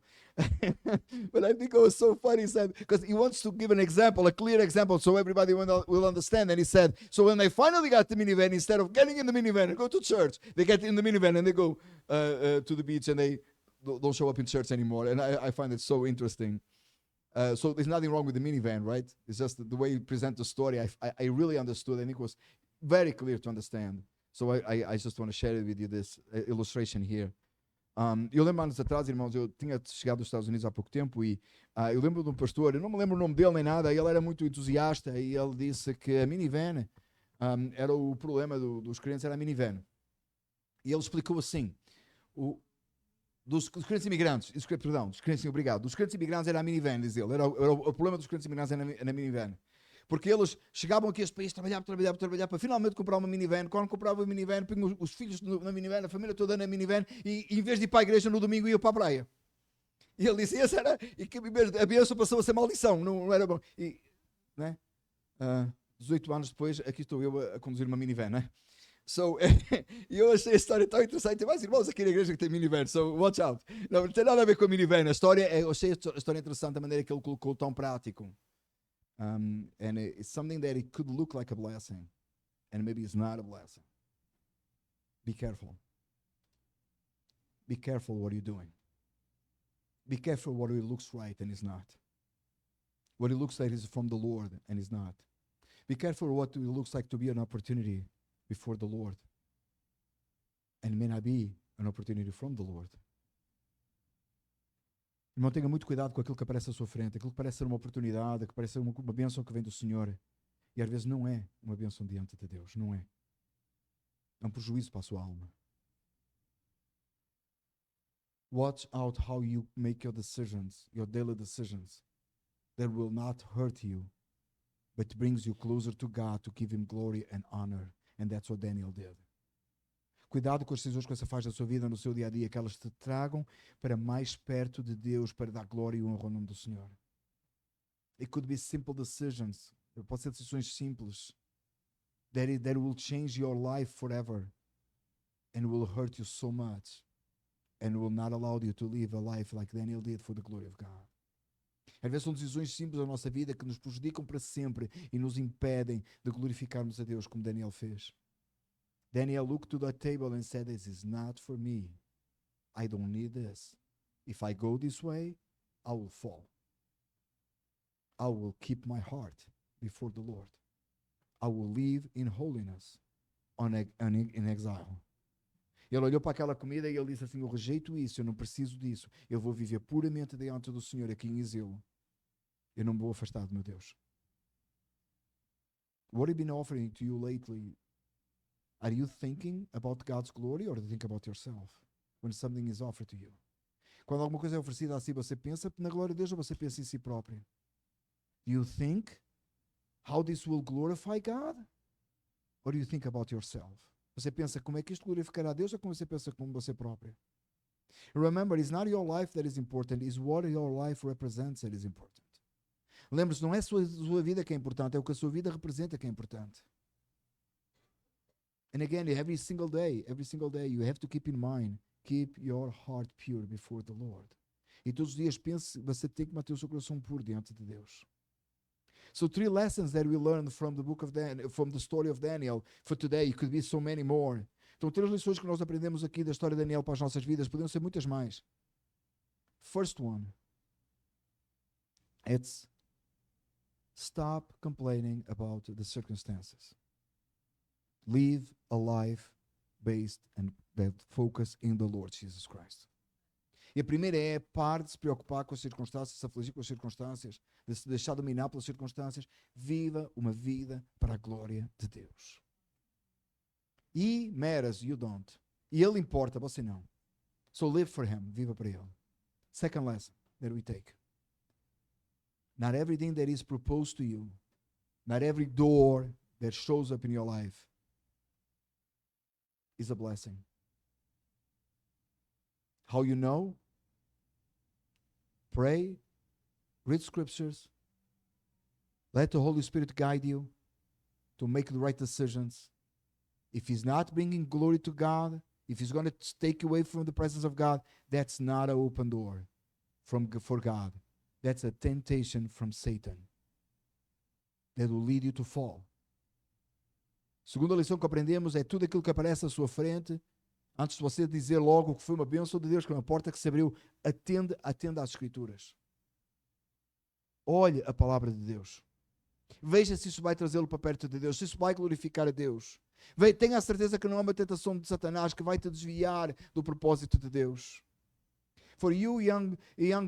Speaker 1: but I think it was so funny, he said, because he wants to give an example, a clear example, so everybody will understand. And he said, so when they finally got the minivan, instead of getting in the minivan and go to church, they get in the minivan and they go to the beach and they don't show up in church anymore. And I find it so interesting. So there's nothing wrong with the minivan, right? It's just the way you present the story. I really understood. I think it was very clear to understand. So I just want to share with you this illustration here. Eu lembro anos atrás, irmãos, eu tinha chegado aos Estados Unidos há pouco tempo e eu lembro de um pastor, eu não me lembro o nome dele nem nada, ele era muito entusiasta e ele disse que a minivan era o problema dos crentes, era a minivan. E ele explicou assim, dos crentes imigrantes, dos crentes, obrigado, dos crentes imigrantes era a minivan, diz ele, era o problema dos crentes imigrantes era na minivan. Porque eles chegavam aqui a este país, trabalhar, para finalmente comprar uma minivan. Quando compravam a minivan, punham os filhos na minivan, a família toda na minivan, e em vez de ir para a igreja no domingo, iam para a praia. E ele disse, e que a bênção passou a ser maldição, não era bom. E, né? 18 anos depois, aqui estou eu a conduzir uma minivan, né? So, e eu achei a história tão interessante. Tem mais irmãos aqui na igreja que tem minivan, so watch out. Não tem nada a ver com a minivan. Eu achei a história interessante, a maneira que ele colocou tão prático. And it's something that it could look like a blessing, and maybe it's not a blessing. Be careful. Be careful what you're doing. Be careful what it looks right and is not. What it looks like is from the Lord and is not. Be careful what it looks like to be an opportunity before the Lord, and it may not be an opportunity from the Lord. Irmão, tenha muito cuidado com aquilo que aparece à sua frente, aquilo que parece ser uma oportunidade, que parece ser uma bênção que vem do Senhor. E às vezes não é uma bênção diante de Deus, não é. É um prejuízo para a sua alma. Watch out how you make your decisions, your daily decisions, that will not hurt you, but brings you closer to God to give Him glory and honor. And that's what Daniel did. Cuidado com as decisões que você faz na sua vida, no seu dia a dia, que elas te tragam para mais perto de Deus, para dar glória e honra ao nome do Senhor. It could be simple decisions. Pode ser decisões simples. That will change your life forever and will hurt you so much and will not allow you to live a life like Daniel did for the glory of God. Às vezes são decisões simples da nossa vida que nos prejudicam para sempre e nos impedem de glorificarmos a Deus como Daniel fez. Daniel looked to the table and said, this is not for me. I don't need this. If I go this way, I will fall. I will keep my heart before the Lord. I will live in holiness in exile. Ele olhou para aquela comida e ele disse assim, eu rejeito isso, eu não preciso disso. Eu vou viver puramente diante do Senhor aqui em exílio. Eu não me vou afastar do meu Deus. What have you been offering to you lately? Are you thinking about God's glory or do you think about yourself when something is offered to you? Quando alguma coisa é oferecida a si, você pensa na glória de Deus ou você pensa em si próprio? Do you think how this will glorify God? Or do you think about yourself? Você pensa como é que isto glorificará a Deus ou como você pensa como você próprio? Remember, it's not your life that is important, it's what your life represents that is important. Lembre-se, não é a sua vida que é importante, é o que a sua vida representa que é importante. And again, every single day, you have to keep in mind, keep your heart pure before the Lord. E todos os dias pense, você tem que manter o seu coração puro diante de Deus. So 3 lessons that we learned from the book of Daniel, from the story of Daniel for today. It could be so many more. Então, 3 lições que nós aprendemos aqui da história de Daniel para as nossas vidas, poderiam ser muitas mais. First one, it's stop complaining about the circumstances. Live a life based and that focus in the Lord Jesus Christ. E a primeira é, pare de se preocupar com as circunstâncias, se afligir com as circunstâncias, de se deixar dominar pelas circunstâncias. Viva uma vida para a glória de Deus. He matters, you don't. E Ele importa, você não. So live for Him, viva para Ele. Second lesson that we take. Not everything that is proposed to you, not every door that shows up in your life is a blessing. How you know? Pray, read scriptures, let the Holy Spirit guide you to make the right decisions. If He's not bringing glory to God, if He's going to take you away from the presence of God, that's not an open door for God. That's a temptation from Satan that will lead you to fall. Segunda lição que aprendemos é tudo aquilo que aparece à sua frente. Antes de você dizer logo que foi uma bênção de Deus, que é uma porta que se abriu, atenda às Escrituras. Olhe a palavra de Deus. Veja se isso vai trazê-lo para perto de Deus, se isso vai glorificar a Deus. Tenha a certeza que não é uma tentação de Satanás que vai te desviar do propósito de Deus. For you young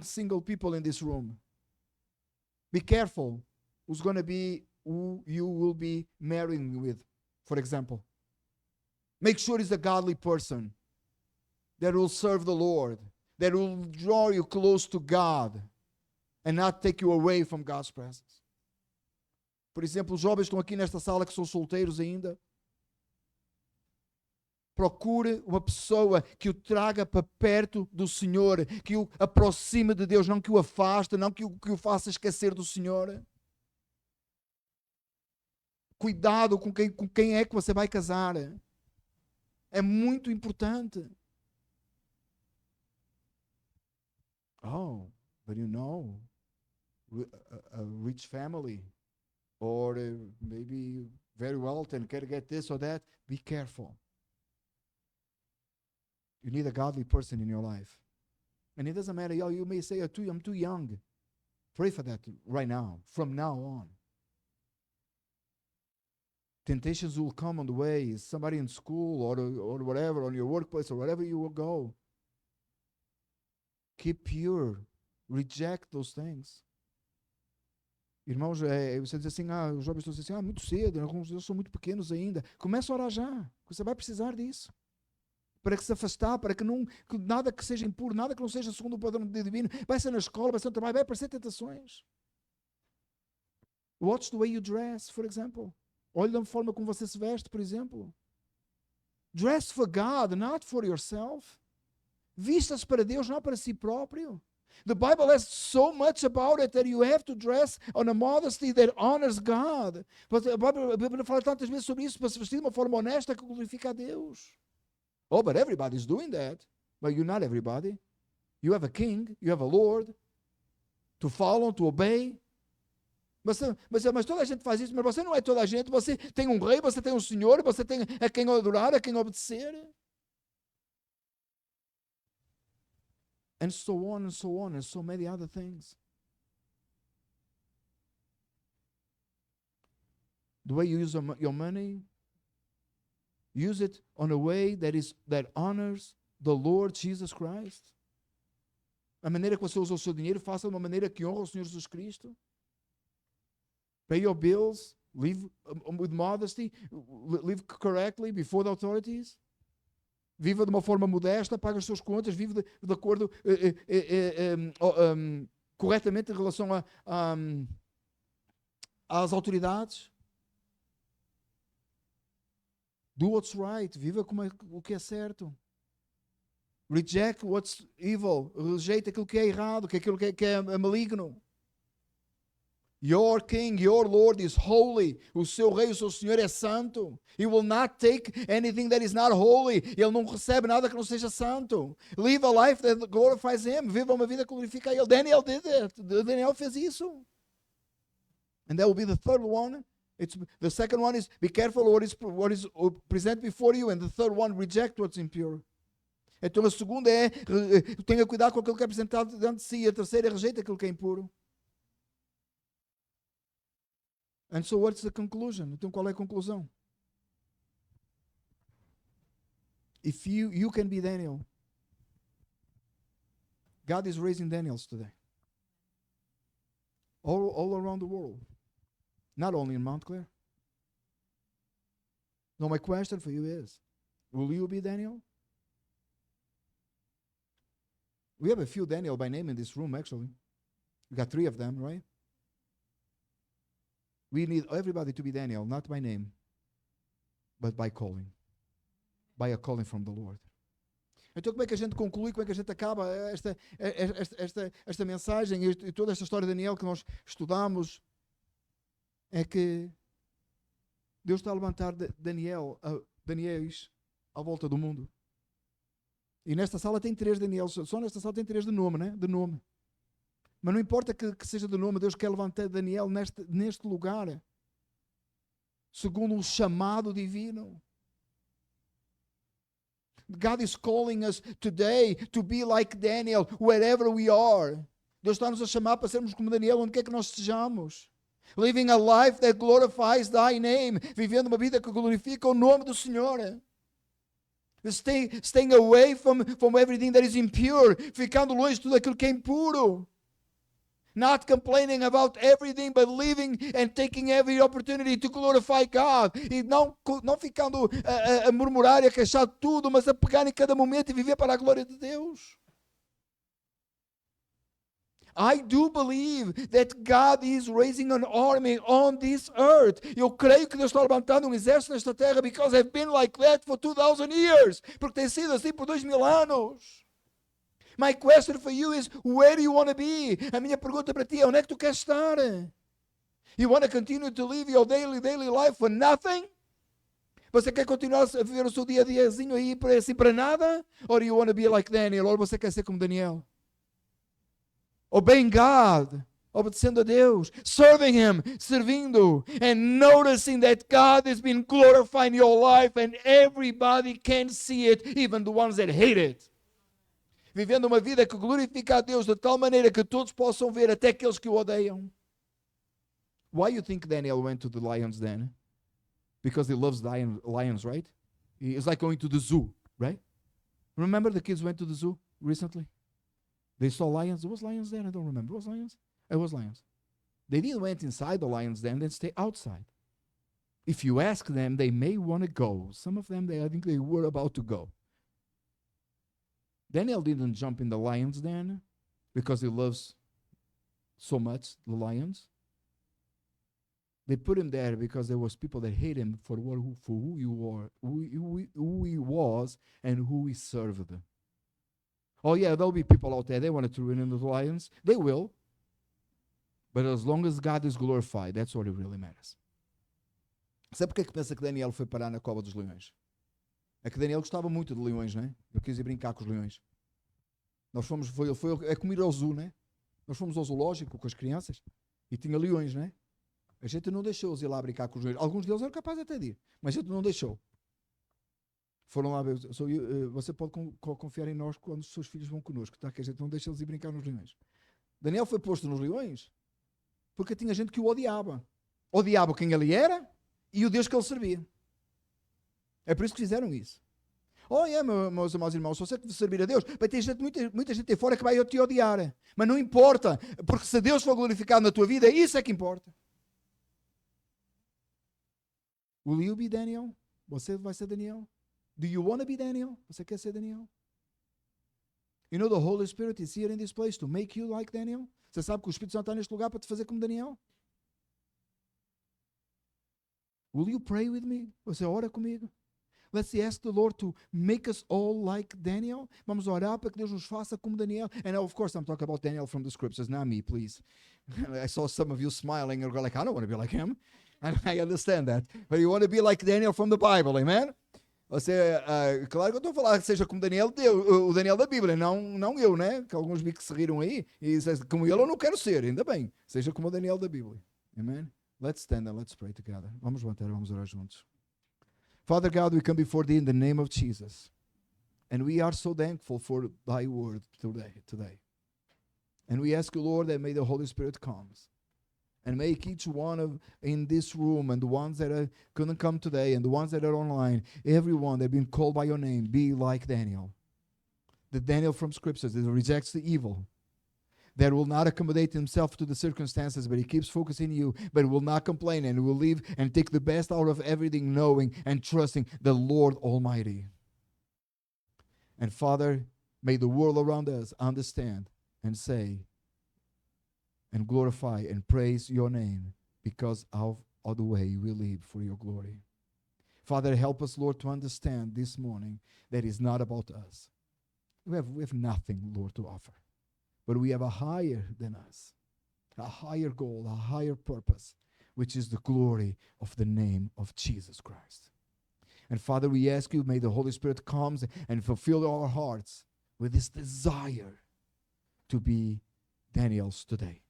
Speaker 1: single people in this room, be careful who's going to be who you will be marrying with, for example. Make sure it's a godly person that will serve the Lord, that will draw you close to God and not take you away from God's presence. Por exemplo, os jovens que estão aqui nesta sala que são solteiros ainda, procure uma pessoa que o traga para perto do Senhor, que o aproxime de Deus, não que o afaste, não que o faça esquecer do Senhor. Cuidado com quem é que você vai casar. É muito importante. Oh, but you know, a rich family, or maybe very wealthy and can get this or that. Be careful. You need a godly person in your life. And it doesn't matter, you may say, I'm too young. Pray for that right now, from now on. Temptations will come on the way. Somebody in school or whatever, on your workplace or wherever you will go. Keep pure Reject those things. Irmãos, você diz assim, os jovens estão dizendo assim, muito cedo, alguns deles são muito pequenos ainda. Começa a orar já, você vai precisar disso. Para que se afastar, para que nada que seja impuro, nada que não seja segundo o padrão divino, vai ser na escola, vai ser no trabalho, vai aparecer tentações. Watch the way you dress, for example. Olhe da forma como você se veste, por exemplo. Dress for God, not for yourself. Vista-se para Deus, não para si próprio. The Bible has so much about it that you have to dress on a modesty that honors God. A Bíblia fala tantas vezes sobre isso, para se vestir de uma forma honesta que glorifica a Deus. Oh, but everybody's doing that. But you're not everybody. You have a king, you have a Lord to follow, to obey. Mas toda a gente faz isso, mas você não é toda a gente. Você tem um rei, você tem um senhor, você tem a quem adorar, a quem obedecer. And so on and so on and so many other things. The way you use your money, use it on a way that honors the Lord Jesus Christ. A maneira que você usa o seu dinheiro, faça de uma maneira que honra o Senhor Jesus Cristo. Pay your bills, live with modesty, live correctly before the authorities. Viva de uma forma modesta, paga as suas contas, vive de acordo corretamente em relação às autoridades. Do what's right, viva como o que é certo. Reject what's evil, rejeita aquilo que é errado, aquilo que é maligno. Your king, your Lord is holy. O seu rei, o seu senhor é santo. He will not take anything that is not holy. Ele não recebe nada que não seja santo. Live a life that glorifies him. Viva uma vida que glorifica ele. Daniel did it. Daniel fez isso. And that will be the third one. The second one is be careful what is present before you. And the third one, reject what's impure. Então a segunda é tenha cuidado com aquilo que é apresentado diante de si. A terceira é rejeita aquilo que é impuro. And so what's the conclusion? Então qual é a conclusão? If you can be Daniel, God is raising Daniels today. All around the world. Not only in Mount Clair. No, my question for you is, will you be Daniel? We have a few Daniel by name in this room, actually. We got 3 of them, right? We need everybody to be Daniel, not by name, but by calling. By a calling from the Lord. Então como é que a gente conclui, como é que a gente acaba esta mensagem e toda esta história de Daniel que nós estudamos? É que Deus está a levantar Daniéis à volta do mundo. E nesta sala tem 3 Daniels, só nesta sala tem 3 de nome, né? De nome. Mas não importa que seja de nome, Deus quer levantar Daniel neste lugar, segundo um chamado divino. God is calling us today to be like Daniel, wherever we are. Deus está-nos a chamar para sermos como Daniel, onde quer que nós estejamos. Living a life that glorifies thy name. Vivendo uma vida que glorifica o nome do Senhor. Staying away from everything that is impure. Ficando longe de tudo aquilo que é impuro. Not complaining about everything, but living and taking every opportunity to glorify God. E não ficando a murmurar e a queixar tudo, mas a pegar em cada momento e viver para a glória de Deus. I do believe that God is raising an army on this earth. Eu creio que Deus está levantando um exército nesta terra because I've been like that for 2,000 years. Porque tem sido assim por 2,000 anos. My question for you is, where do you want to be? A minha pergunta para ti é, onde é que tu queres estar? You want to continue to live your daily life for nothing? Você quer continuar a viver o seu dia a diazinho aí assim para nada? Or do you want to be like Daniel? Ou você quer ser como Daniel? Obeying God, obedecendo a Deus, serving Him, servindo, and noticing that God has been glorifying your life and everybody can see it, even the ones that hate it. Vivendo uma vida que glorifica a Deus de tal maneira que todos possam ver, até aqueles que o odeiam. Why you think Daniel went to the lion's den? Because he loves lions, right? It's like going to the zoo, right? Remember the kids went to the zoo recently? They saw lions. There was lions there. I don't remember. Was lions? It was lions. They didn't went inside the lions den. They stay outside. If you ask them, they may want to go. Some of them, I think they were about to go. Daniel didn't jump in the lion's den because he loves so much the lions. They put him there because there was people that hate him for who he was, and who he served. Oh yeah, there'll be people out there, they want to throw in the lions. They will. But as long as God is glorified, that's what it really matters. Sabe porque é que pensa que Daniel foi parar na cova dos leões? É que Daniel gostava muito de leões, não é? Eu quis ir brincar com os leões. Nós fomos, é como ir ao zoo, não é? Nós fomos ao zoológico com as crianças e tinha leões, não é? A gente não deixou-os ir lá brincar com os leões. Alguns deles eram capazes até de ir, mas a gente não deixou. Foram lá ver. Você pode confiar em nós quando os seus filhos vão connosco, tá? Que a gente não deixa eles ir brincar nos leões. Daniel foi posto nos leões porque tinha gente que o odiava. Odiava quem ele era e o Deus que ele servia. É por isso que fizeram isso. Oh, meus amados irmãos, se você servir a Deus, vai ter gente, muita gente aí fora que vai te odiar. Mas não importa, porque se Deus for glorificado na tua vida, isso é que importa. Will you be Daniel? Você vai ser Daniel? Do you want to be Daniel? Você quer ser Daniel? You know the Holy Spirit is here in this place to make you like Daniel? Você sabe que o Espírito Santo está neste lugar para te fazer como Daniel? Will you pray with me? Você ora comigo? Let's ask the Lord to make us all like Daniel. Vamos orar para que Deus nos faça como Daniel. And of course I'm talking about Daniel from the scriptures, not me, please. I saw some of you smiling and go like, I don't want to be like him. And I understand that. But you want to be like Daniel from the Bible, amen? Você, claro que eu estou a falar que seja como Daniel, o Daniel da Bíblia, não eu, né? Que alguns vi que se riram aí. E como ele eu não quero ser, ainda bem. Seja como o Daniel da Bíblia. Amen? Let's stand and let's pray together. Vamos levantar, vamos orar juntos. Father God, we come before thee in the name of Jesus. And we are so thankful for thy word today. And we ask you, Lord, that may the Holy Spirit comes. And make each one in this room, and the ones that couldn't come today, and the ones that are online, everyone that have been called by your name, be like Daniel. The Daniel from Scriptures that rejects the evil, that will not accommodate himself to the circumstances, but he keeps focusing you, but will not complain, and will live and take the best out of everything, knowing and trusting the Lord Almighty. And Father, may the world around us understand and say, and glorify and praise your name because of the way we live for your glory. Father, help us, Lord, to understand this morning that it's not about us. We have nothing, Lord, to offer. But we have a higher than us, a higher goal, a higher purpose, which is the glory of the name of Jesus Christ. And Father, we ask you, may the Holy Spirit come and fulfill our hearts with this desire to be Daniel's today.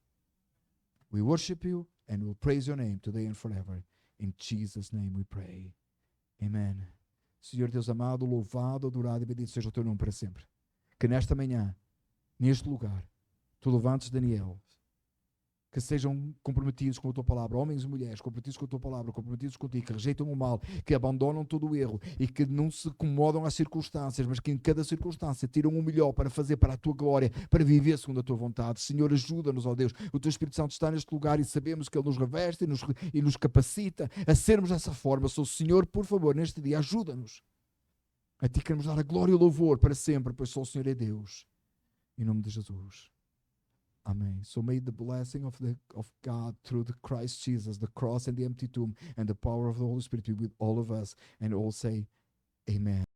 Speaker 1: We worship you and we'll praise your name today and forever. In Jesus' name we pray. Amen. Senhor Deus amado, louvado, adorado e bendito seja o teu nome para sempre. Que nesta manhã, neste lugar, tu levantes Daniel, que sejam comprometidos com a tua palavra, homens e mulheres comprometidos com a tua palavra, comprometidos contigo, que rejeitam o mal, que abandonam todo o erro e que não se acomodam às circunstâncias, mas que em cada circunstância tiram o melhor para fazer para a tua glória, para viver segundo a tua vontade. Senhor, ajuda-nos, ó Deus. O teu Espírito Santo está neste lugar e sabemos que Ele nos reveste e nos capacita a sermos dessa forma. Sou Senhor, por favor, neste dia, ajuda-nos. A ti queremos dar a glória e o louvor para sempre, pois só o Senhor é Deus. Em nome de Jesus. Amen. So may the blessing of God through the Christ Jesus, the cross and the empty tomb, and the power of the Holy Spirit be with all of us, and all say, Amen.